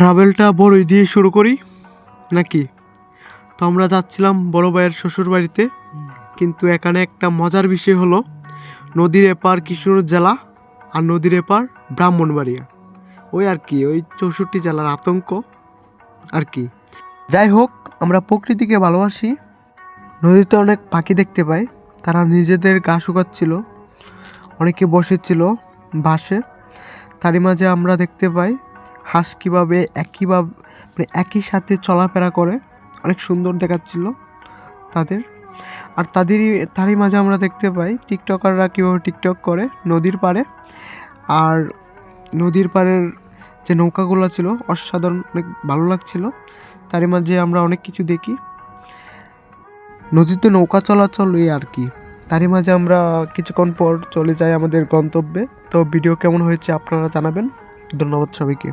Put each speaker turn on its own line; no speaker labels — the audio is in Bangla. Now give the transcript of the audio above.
ট্রাভেলটা বড়ই দিয়ে শুরু করি নাকি? তো আমরা যাচ্ছিলাম বড় ভাইয়ের শ্বশুর বাড়িতে, কিন্তু এখানে একটা মজার বিষয় হলো নদীর এপার কিশোর জেলা আর নদীর এপার ব্রাহ্মণবাড়িয়া। ওই আর কি, ওই 64 জেলার আতঙ্ক আর কি। যাই হোক, আমরা প্রকৃতিকে ভালোবাসি। নদীতে অনেক পাখি দেখতে পাই, তারা নিজেদের গা শুকাচ্ছিল, অনেকে বসেছিল বাসে। তারই মাঝে আমরা দেখতে পাই হাঁস কীভাবে একই সাথে চলাফেরা করে, অনেক সুন্দর দেখাচ্ছিল তাদের। আর তারই মাঝে আমরা দেখতে পাই টিকটকাররা কীভাবে টিকটক করে নদীর পাড়ে। আর নদীর পাড়ের যে নৌকাগুলো ছিল অসাধারণ, অনেক ভালো লাগছিল। তারই মাঝে আমরা অনেক কিছু দেখি, নদীতে নৌকা চলাচল এই আর কি। তারই মাঝে আমরা কিছুক্ষণ পর চলে যাই আমাদের গন্তব্যে। তো ভিডিও কেমন হয়েছে আপনারা জানাবেন। ধন্যবাদ সবাইকে।